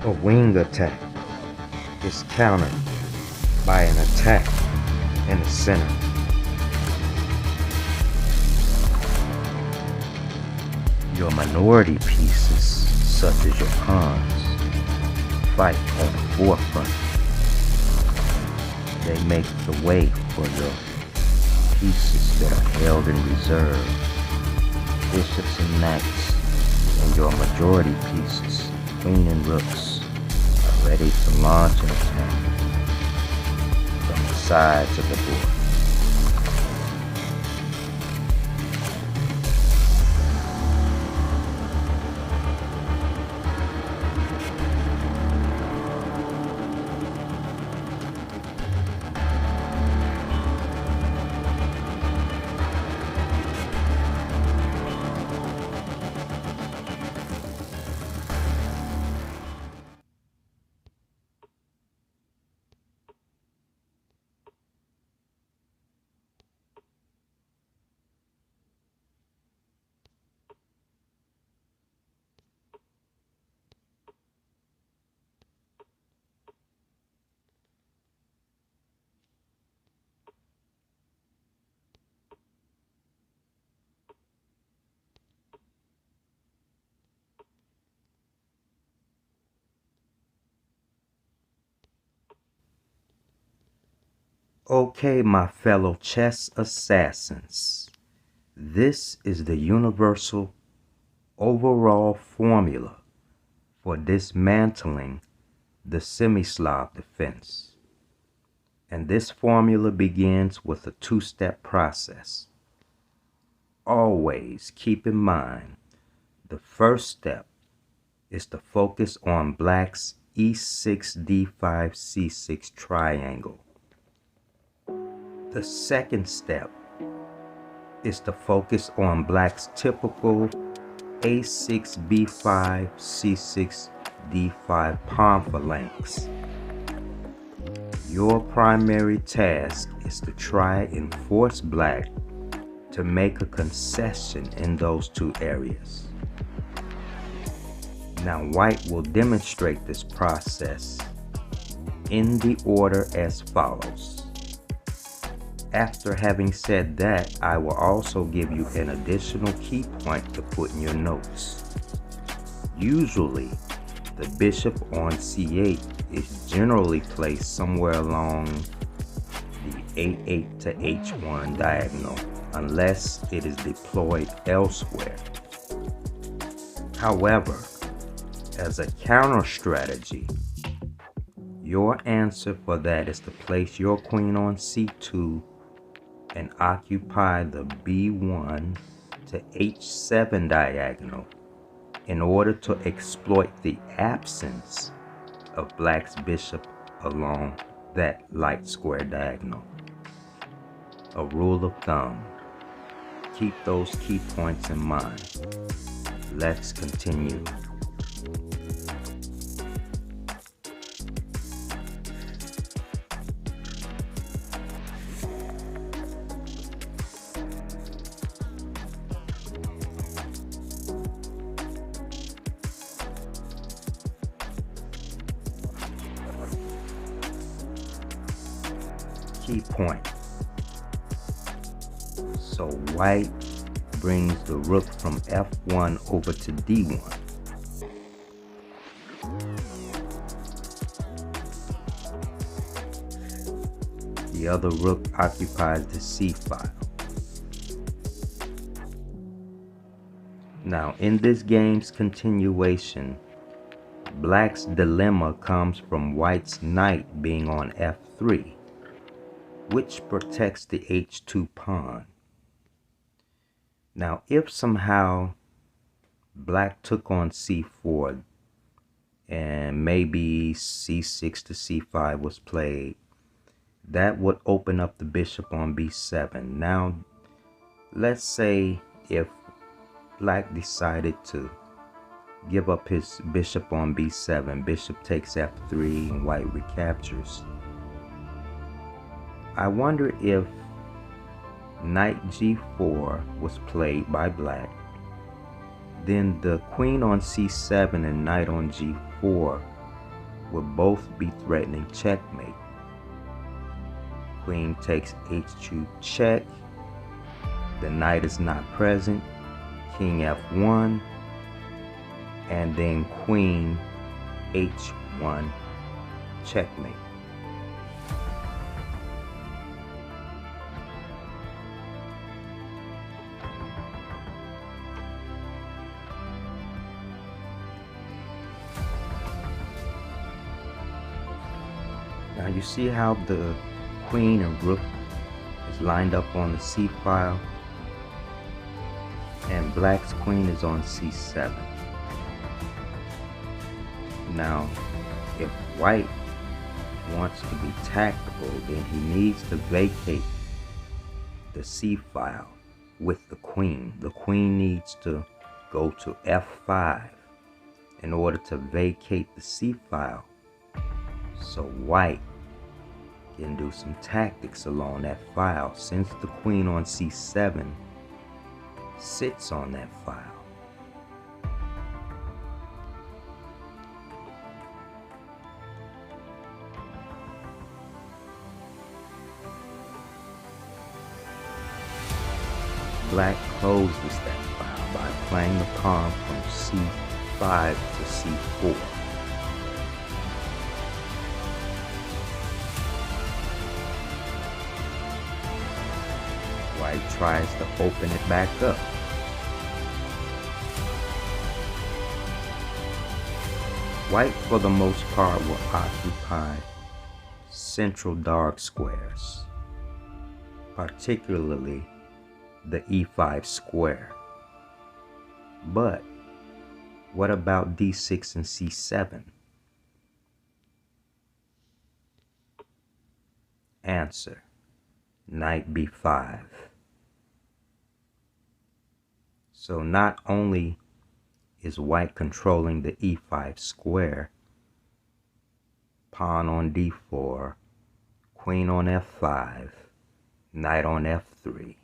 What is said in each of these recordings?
A wing attack is countered by an attack in the center. Your minority pieces, such as your pawns, fight on the forefront. They make the way for your pieces that are held in reserve. Bishops and knights, and your majority pieces, queen and rooks, are ready to launch an attack from the sides of the board. Okay, my fellow chess assassins, this is the universal overall formula for dismantling the Semi-Slav Defense. And this formula begins with a two-step process. Always keep in mind, the first step is to focus on Black's E6, D5, C6 triangle. The second step is to focus on Black's typical A6, B5, C6, D5 pawn phalanx. Your primary task is to try and force Black to make a concession in those two areas. Now, White will demonstrate this process in the order as follows. After having said that, I will also give you an additional key point to put in your notes. Usually, the bishop on c8 is generally placed somewhere along the a8 to h1 diagonal, unless it is deployed elsewhere. However, as a counter strategy, your answer for that is to place your queen on c2 and occupy the b1 to h7 diagonal in order to exploit the absence of Black's bishop along that light square diagonal. A rule of thumb. Keep those key points in mind. Let's continue. Key point. So White brings the rook from f1 over to d1. The other rook occupies the c file. Now, in this game's continuation, Black's dilemma comes from White's knight being on f3, which protects the h2 pawn. Now, if somehow Black took on c4 and maybe c6 to c5 was played, that would open up the bishop on b7. Now, let's say if Black decided to give up his bishop on b7, bishop takes f3, and White recaptures. I wonder if knight g4 was played by Black, then the queen on c7 and knight on g4 would both be threatening checkmate. Queen takes h2 check. The knight is not present. King f1. And then queen h1 checkmate. Now you see how the queen and rook is lined up on the c file, and black's queen is on c7. Now, if white wants to be tactical, then he needs to vacate the c file with the queen. The queen needs to go to f5 in order to vacate the c file, so white can do some tactics along that file, since the queen on c7 sits on that file. Black closes that file by playing the pawn from c5 to c4. White tries to open it back up. White, for the most part, will occupy central dark squares, particularly the e5 square. But what about d6 and c7? Answer: knight b5. So not only is white controlling the e5 square, pawn on d4, queen on f5, knight on f3,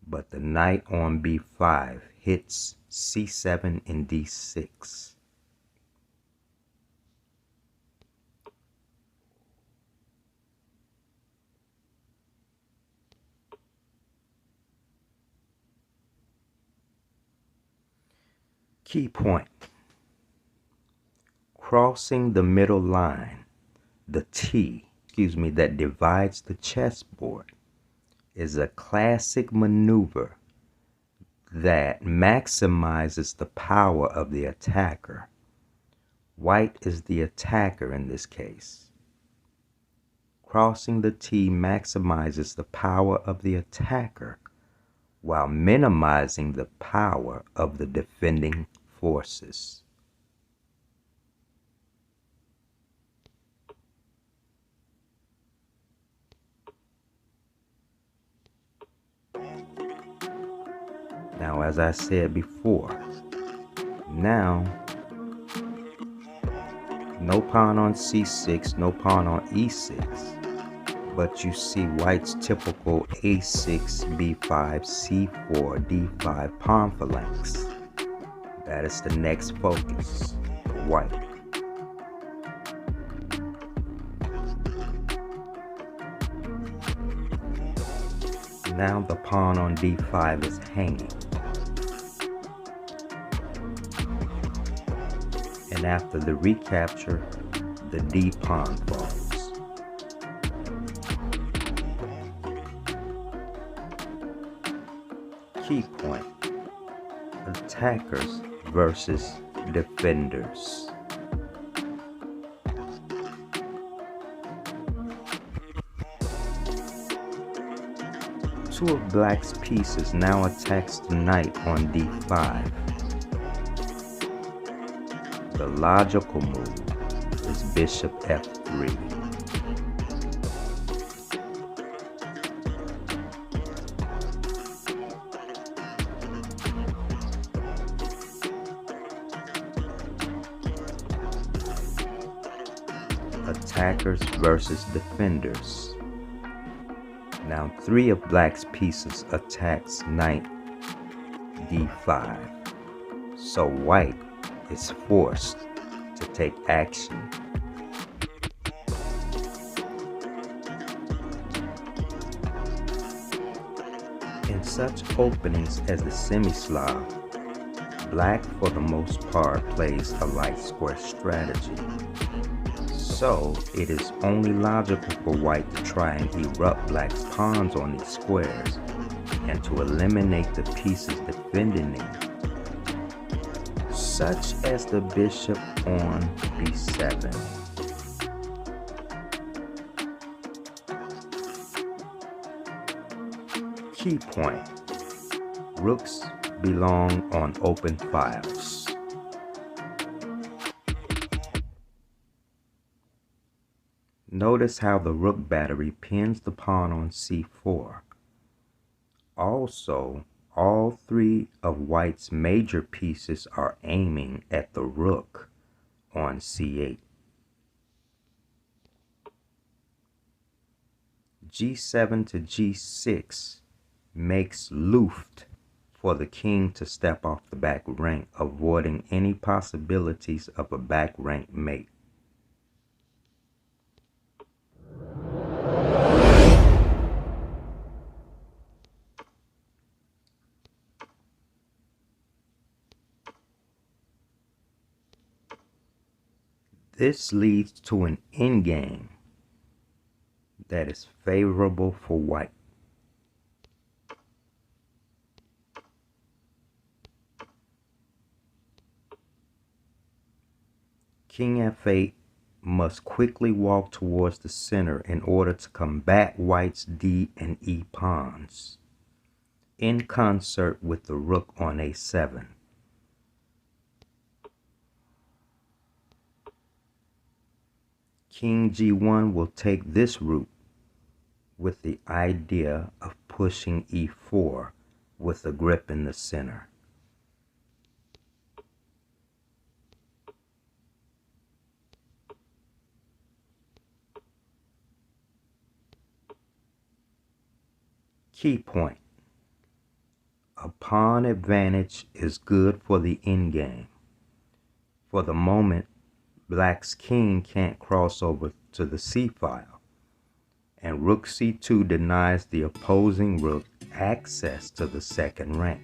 but the knight on b5 hits c7 and d6. Key point: crossing the middle line, the T, that divides the chessboard, is a classic maneuver that maximizes the power of the attacker. White is the attacker in this case. Crossing the T maximizes the power of the attacker while minimizing the power of the defending forces. Now, as I said before, now no pawn on c6, no pawn on e6, but you see white's typical a6, b5, c4, d5 pawn phalanx. That is the next focus for white. Now the pawn on d5 is hanging. And after the recapture, the d pawn falls. Key point: attackers versus defenders. Two of black's pieces now attacks the knight on d5. The logical move is bishop f3. Attackers versus defenders. Now three of black's pieces attacks knight d5. So white is forced to take action. In such openings as the Semi-Slav, black for the most part plays a light square strategy. So it is only logical for white to try and erupt black's pawns on these squares and to eliminate the pieces defending them, such as the bishop on b7. Key point: rooks belong on open files. Notice how the rook battery pins the pawn on c4. Also, all three of white's major pieces are aiming at the rook on c8. g7 to g6 makes Luft for the king to step off the back rank, avoiding any possibilities of a back rank mate. This leads to an endgame that is favorable for white. King f8 must quickly walk towards the center in order to combat white's d and e pawns, in concert with the rook on a7. King g1 will take this route with the idea of pushing e4 with a grip in the center. Key point: a pawn advantage is good for the endgame. For the moment, black's king can't cross over to the c-file, and rook c2 denies the opposing rook access to the second rank.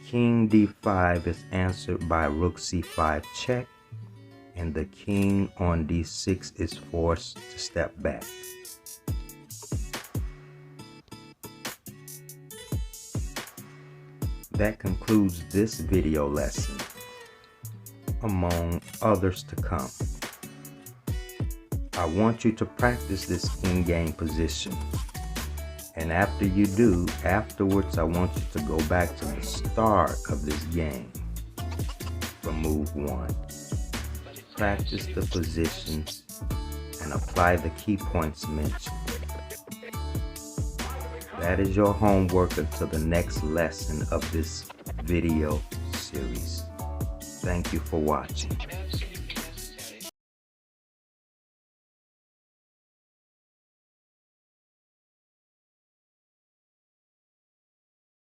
King d5 is answered by rook c5 check, and the king on d6 is forced to step back. That concludes this video lesson, among others to come. I want you to practice this in-game position, and after you do, afterwards I want you to go back to the start of this game from move 1. Practice the positions and apply the key points mentioned. That is your homework until the next lesson of this video series. Thank you for watching.